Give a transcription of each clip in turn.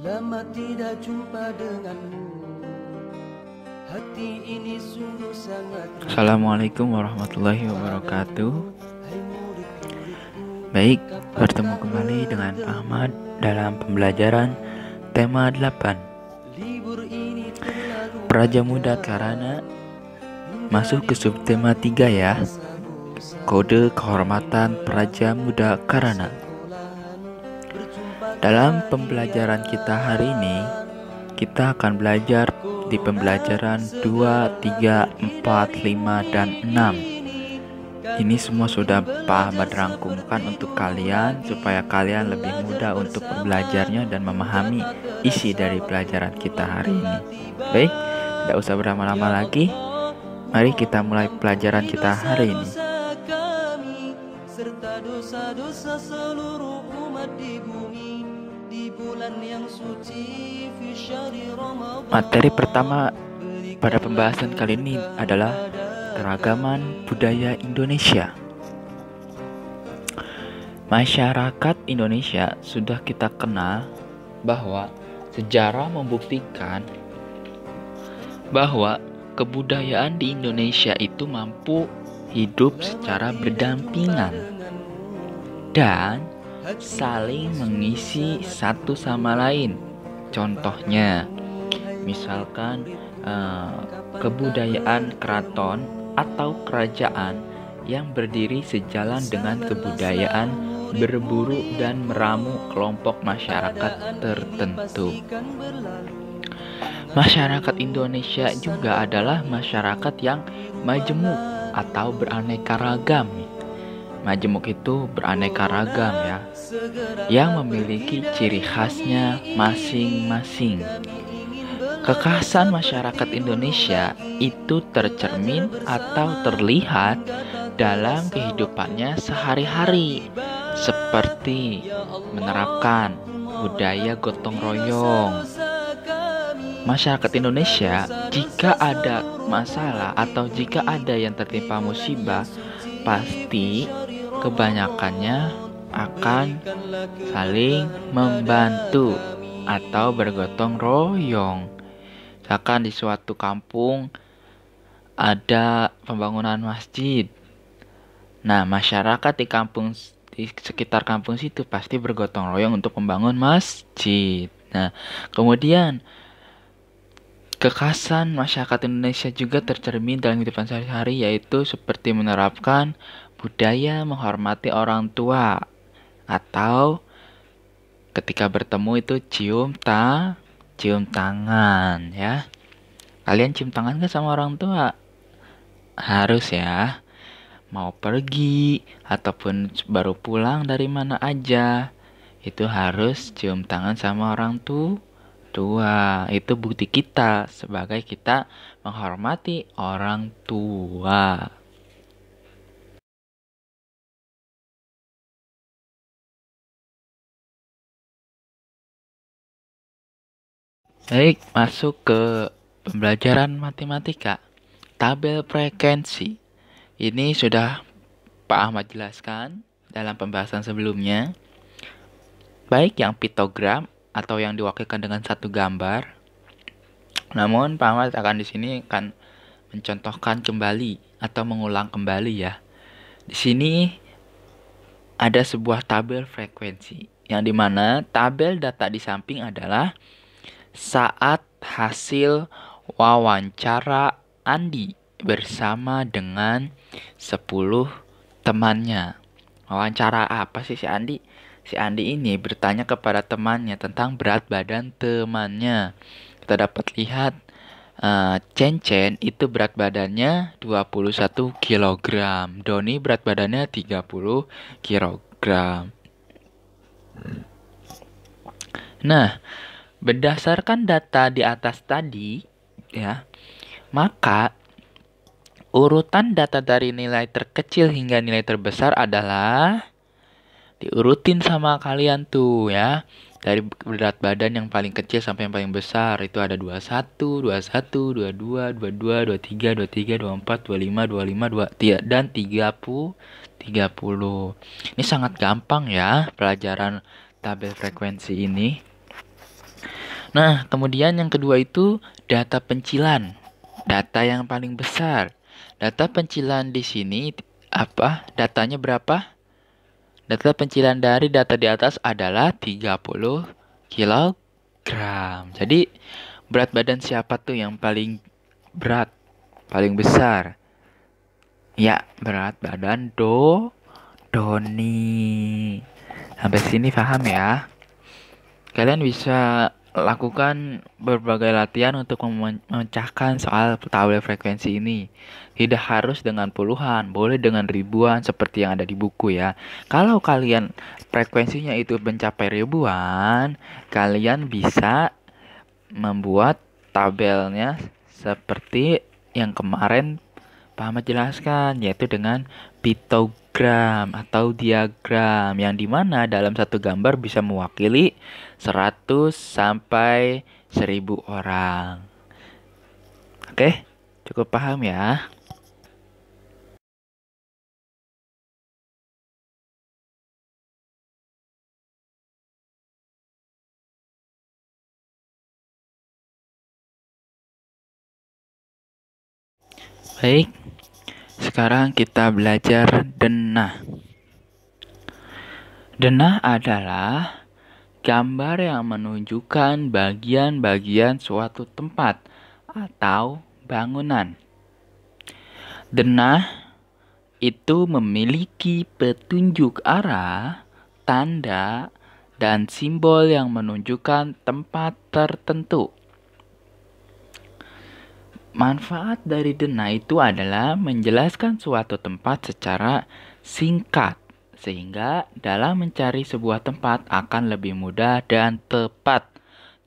Lama tidak jumpa denganmu, hati ini sungguh sangat. Assalamualaikum warahmatullahi wabarakatuh. Baik, bertemu kembali dengan Pak Ahmad dalam pembelajaran tema 8 Praja Muda Karana. Masuk ke subtema 3 ya. Kode kehormatan Praja Muda Karana. Dalam pembelajaran kita hari ini, kita akan belajar di pembelajaran 2, 3, 4, 5, dan 6. Ini semua sudah Pak Ahmad rangkumkan untuk kalian supaya kalian lebih mudah untuk belajarnya dan memahami isi dari pelajaran kita hari ini. Baik, tidak usah berlama-lama lagi. Mari kita mulai pelajaran kita hari ini. Serta dosa-dosa seluruh umat di bumi di bulan yang suci fi syahri Ramadan. Materi pertama pada pembahasan kali ini adalah keragaman budaya Indonesia. Masyarakat Indonesia sudah kita kenal bahwa sejarah membuktikan bahwa kebudayaan di Indonesia itu mampu hidup secara berdampingan dan saling mengisi satu sama lain. Contohnya, misalkan kebudayaan keraton atau kerajaan yang berdiri sejalan dengan kebudayaan berburu dan meramu kelompok masyarakat tertentu. Masyarakat Indonesia juga adalah masyarakat yang majemuk atau beraneka ragam. Majemuk itu beraneka ragam ya, yang memiliki ciri khasnya masing-masing. Kekhasan masyarakat Indonesia itu tercermin atau terlihat dalam kehidupannya sehari-hari, seperti menerapkan budaya gotong royong. Masyarakat Indonesia, jika ada masalah atau jika ada yang tertimpa musibah, pasti kebanyakannya akan saling membantu atau bergotong royong. Misalkan di suatu kampung ada pembangunan masjid. Nah, masyarakat di sekitar kampung situ pasti bergotong royong untuk membangun masjid. Nah, kemudian kekhasan masyarakat Indonesia juga tercermin dalam kehidupan sehari-hari, yaitu seperti menerapkan budaya menghormati orang tua, atau ketika bertemu itu cium tangan ya. Kalian cium tangan gak sama orang tua? Harus ya. Mau pergi ataupun baru pulang dari mana aja, itu harus cium tangan sama orang tua. Itu bukti kita sebagai kita menghormati orang tua. Baik, masuk ke pembelajaran matematika. Tabel frekuensi. Ini sudah Pak Ahmad jelaskan dalam pembahasan sebelumnya. Baik yang piktogram atau yang diwakilkan dengan satu gambar. Namun Pak Ahmad akan di sini akan mencontohkan kembali atau mengulang kembali ya. Di sini ada sebuah tabel frekuensi yang dimana tabel data di samping adalah saat hasil wawancara Andi bersama dengan 10 temannya. Wawancara apa sih si Andi? Si Andi ini bertanya kepada temannya tentang berat badan temannya. Kita dapat lihat Cen itu berat badannya 21 kg. Doni berat badannya 30 kg. Nah, berdasarkan data di atas tadi ya, maka urutan data dari nilai terkecil hingga nilai terbesar adalah diurutin sama kalian tuh ya. Dari berat badan yang paling kecil sampai yang paling besar itu ada 21, 21, 22, 22, 23, 23, 24, 25, 25, 23 dan 30. Ini sangat gampang ya pelajaran tabel frekuensi ini. Nah, kemudian yang kedua itu data pencilan. Data yang paling besar. Data pencilan di sini apa? Datanya berapa? Data pencilan dari data di atas adalah 30 kilogram. Jadi, berat badan siapa tuh yang paling berat, paling besar? Ya, berat badan Doni. Sampai sini paham ya? Kalian bisa lakukan berbagai latihan untuk memecahkan soal tabel frekuensi ini. Tidak harus dengan puluhan, boleh dengan ribuan seperti yang ada di buku ya. Kalau kalian frekuensinya itu mencapai ribuan, kalian bisa membuat tabelnya seperti yang kemarin Pak Ahmad jelaskan, yaitu dengan pitogram atau diagram, yang dimana dalam satu gambar bisa mewakili 100 sampai 1000 orang. Oke, cukup paham ya? Baik, sekarang kita belajar denah. Denah adalah gambar yang menunjukkan bagian-bagian suatu tempat atau bangunan. Denah itu memiliki petunjuk arah, tanda, dan simbol yang menunjukkan tempat tertentu. Manfaat dari denah itu adalah menjelaskan suatu tempat secara singkat, sehingga dalam mencari sebuah tempat akan lebih mudah dan tepat.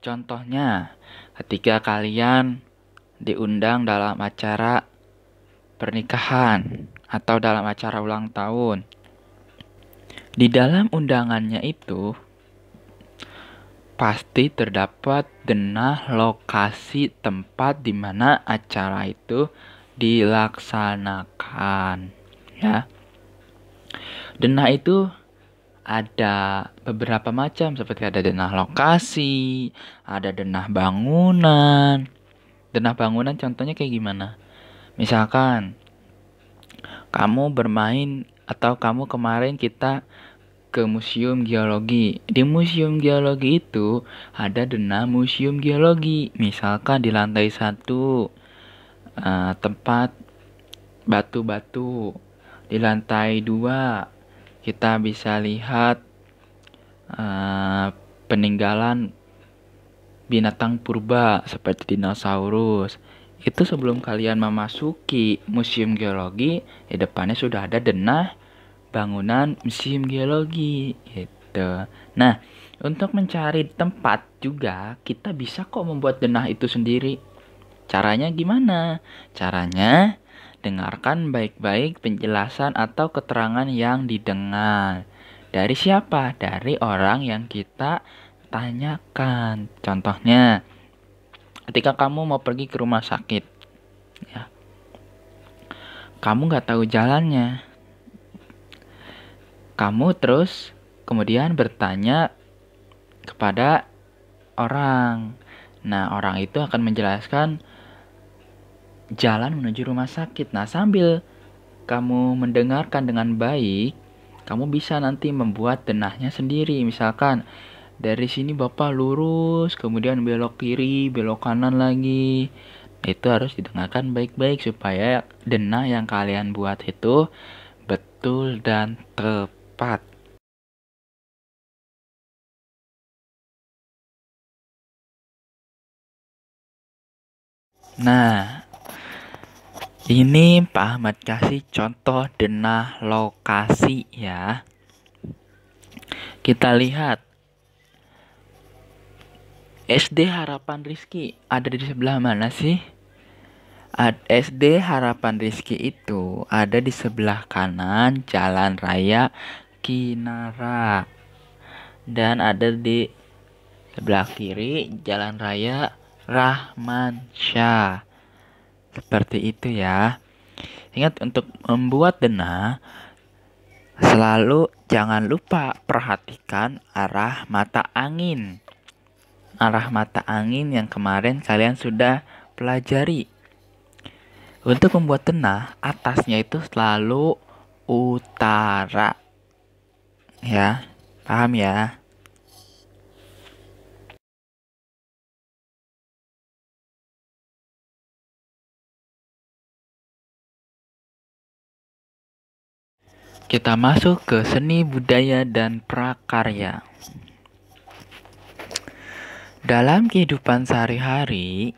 Contohnya, ketika kalian diundang dalam acara pernikahan atau dalam acara ulang tahun, di dalam undangannya itu pasti terdapat denah lokasi tempat di mana acara itu dilaksanakan, ya. Denah itu ada beberapa macam, seperti ada denah lokasi, ada denah bangunan. Denah bangunan contohnya kayak gimana? Misalkan kamu bermain atau kamu kemarin kita ke museum geologi. Di museum geologi itu ada denah museum geologi. Misalkan di lantai 1 tempat batu-batu. Di lantai 2 kita bisa lihat peninggalan binatang purba seperti dinosaurus. Itu sebelum kalian memasuki museum geologi, di depannya sudah ada denah bangunan museum geologi gitu. Nah, untuk mencari tempat juga kita bisa kok membuat denah itu sendiri. Caranya gimana? Caranya dengarkan baik-baik penjelasan atau keterangan yang didengar. Dari siapa? Dari orang yang kita tanyakan. Contohnya, ketika kamu mau pergi ke rumah sakit, ya, kamu nggak tahu jalannya. Kamu terus kemudian bertanya kepada orang. Nah, orang itu akan menjelaskan jalan menuju rumah sakit. Nah, sambil kamu mendengarkan dengan baik, kamu bisa nanti membuat denahnya sendiri. Misalkan, dari sini Bapak lurus, kemudian belok kiri, belok kanan lagi. Itu harus didengarkan baik-baik supaya denah yang kalian buat itu betul dan tepat. Nah, ini Pak Ahmad kasih contoh denah lokasi ya. Kita lihat SD Harapan Rizki ada di sebelah mana sih? SD Harapan Rizki itu ada di sebelah kanan Jalan Raya Kinara. Dan ada di sebelah kiri Jalan Raya Rahman Syah. Seperti itu ya. Ingat, untuk membuat denah selalu jangan lupa perhatikan arah mata angin. arah mata angin yang kemarin kalian sudah pelajari. Untuk membuat tenah, atasnya itu selalu utara. Ya, paham ya? Kita masuk ke seni budaya dan prakarya. Dalam kehidupan sehari-hari,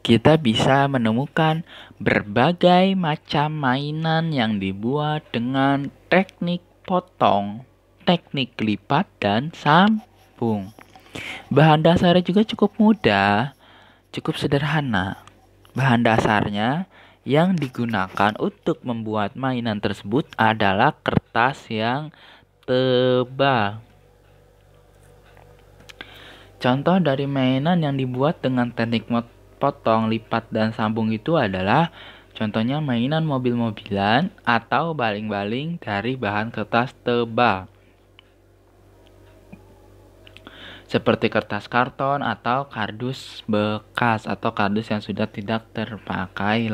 kita bisa menemukan berbagai macam mainan yang dibuat dengan teknik potong, teknik lipat, dan sambung. Bahan dasarnya juga cukup mudah, cukup sederhana. Bahan dasarnya yang digunakan untuk membuat mainan tersebut adalah kertas yang tebal. Contoh dari mainan yang dibuat dengan teknik potong, lipat, dan sambung itu adalah contohnya mainan mobil-mobilan atau baling-baling dari bahan kertas tebal. Seperti kertas karton atau kardus bekas atau kardus yang sudah tidak terpakai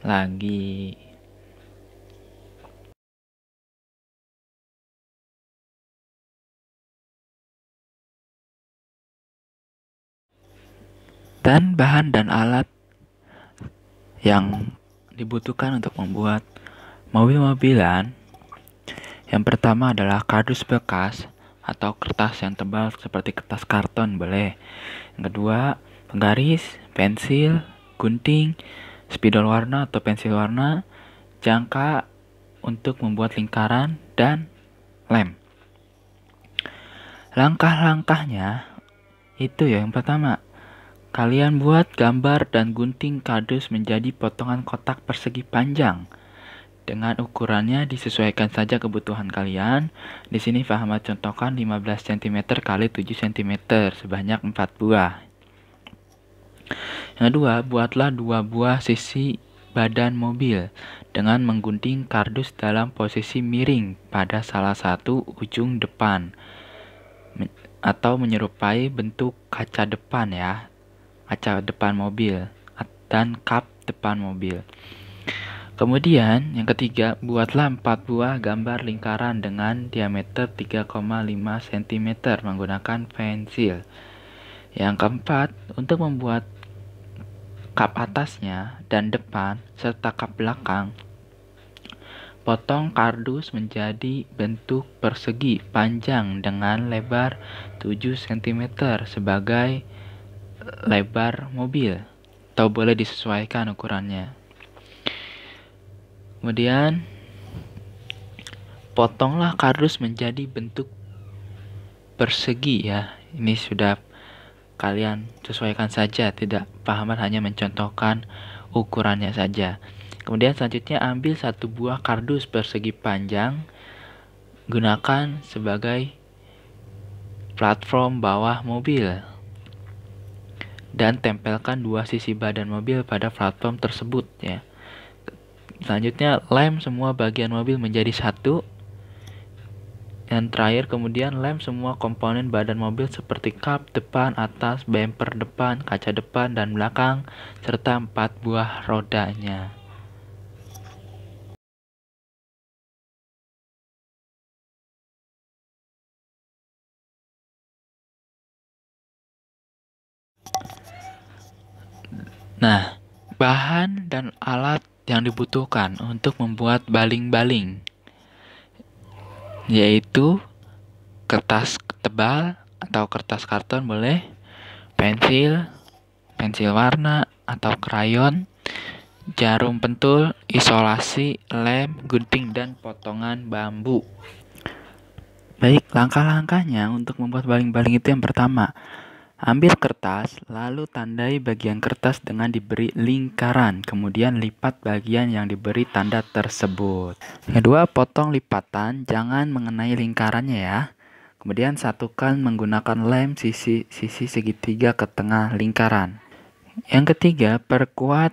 lagi. Dan bahan dan alat yang dibutuhkan untuk membuat mobil-mobilan, yang pertama adalah kardus bekas atau kertas yang tebal seperti kertas karton boleh. Yang kedua, penggaris, pensil, gunting, spidol warna atau pensil warna, jangka untuk membuat lingkaran, dan lem. Langkah-langkahnya itu ya, yang pertama, kalian buat gambar dan gunting kardus menjadi potongan kotak persegi panjang. Dengan ukurannya disesuaikan saja kebutuhan kalian. Di sini Fahmat contohkan 15 cm kali 7 cm sebanyak 4 buah. Yang kedua, buatlah 2 buah sisi badan mobil dengan menggunting kardus dalam posisi miring pada salah satu ujung depan atau menyerupai bentuk kaca depan ya. Kaca depan mobil dan kap depan mobil. Kemudian yang ketiga, buatlah 4 buah gambar lingkaran dengan diameter 3,5 cm menggunakan pensil. Yang keempat, untuk membuat kap atasnya dan depan serta kap belakang, potong kardus menjadi bentuk persegi panjang dengan lebar 7 cm sebagai lebar mobil, atau boleh disesuaikan ukurannya. Kemudian potonglah kardus menjadi bentuk persegi ya. Ini sudah kalian sesuaikan saja, tidak Pahaman hanya mencontohkan ukurannya saja. Kemudian selanjutnya ambil 1 buah kardus persegi panjang, gunakan sebagai platform bawah mobil, dan tempelkan 2 sisi badan mobil pada platform tersebut ya. Selanjutnya lem semua bagian mobil menjadi satu. Dan terakhir kemudian lem semua komponen badan mobil seperti kap depan, atas, bumper depan, kaca depan dan belakang, serta 4 buah rodanya. Nah, bahan dan alat yang dibutuhkan untuk membuat baling-baling yaitu kertas tebal atau kertas karton boleh, pensil warna atau krayon, jarum pentul, isolasi, lem, gunting, dan potongan bambu. Baik, langkah-langkahnya untuk membuat baling-baling itu yang pertama, ambil kertas, lalu tandai bagian kertas dengan diberi lingkaran, kemudian lipat bagian yang diberi tanda tersebut. Kedua, potong lipatan, jangan mengenai lingkarannya ya. Kemudian satukan menggunakan lem sisi segitiga ke tengah lingkaran. Yang ketiga, perkuat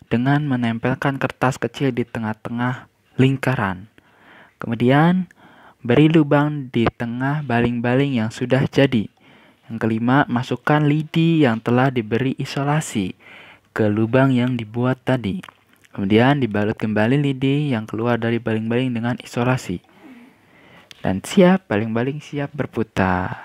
dengan menempelkan kertas kecil di tengah-tengah lingkaran. Kemudian, beri lubang di tengah baling-baling yang sudah jadi. Yang kelima, masukkan lidi yang telah diberi isolasi ke lubang yang dibuat tadi. Kemudian dibalut kembali lidi yang keluar dari baling-baling dengan isolasi. Dan siap, baling-baling siap berputar.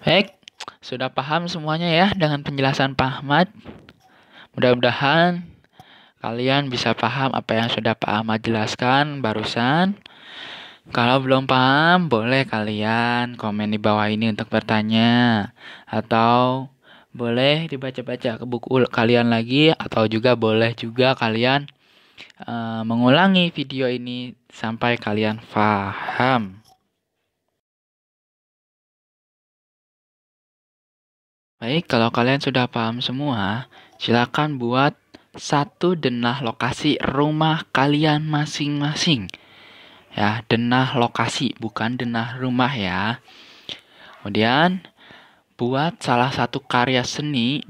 Baik, sudah paham semuanya ya dengan penjelasan Pak Ahmad? Mudah-mudahan kalian bisa paham apa yang sudah Pak Ahmad jelaskan barusan. Kalau belum paham, boleh kalian komen di bawah ini untuk bertanya. Atau boleh dibaca-baca ke buku kalian lagi. Atau juga boleh juga kalian mengulangi video ini sampai kalian paham. Baik, kalau kalian sudah paham semua, silakan buat satu denah lokasi rumah kalian masing-masing. Ya, denah lokasi, bukan denah rumah ya. Kemudian, buat salah satu karya seni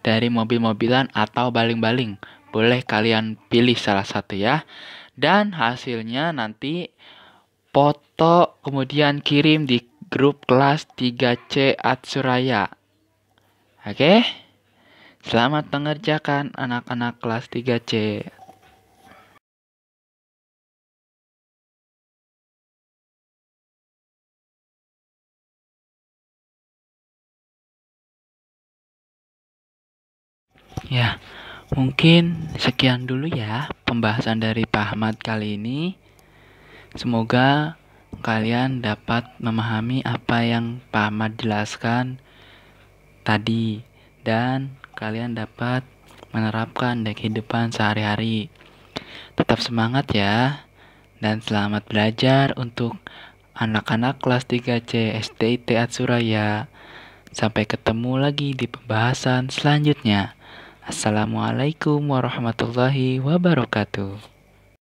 dari mobil-mobilan atau baling-baling. Boleh kalian pilih salah satu ya. Dan hasilnya nanti foto kemudian kirim di grup kelas 3C Atsuraya. Oke? Selamat mengerjakan anak-anak kelas 3C. Ya, mungkin sekian dulu ya pembahasan dari Pak Ahmad kali ini. Semoga kalian dapat memahami apa yang Pak Ahmad jelaskan tadi dan kalian dapat menerapkan di kehidupan sehari-hari. Tetap semangat ya dan selamat belajar untuk anak-anak kelas 3C SDIT Atsuraya. Sampai ketemu lagi di pembahasan selanjutnya. Assalamualaikum warahmatullahi wabarakatuh.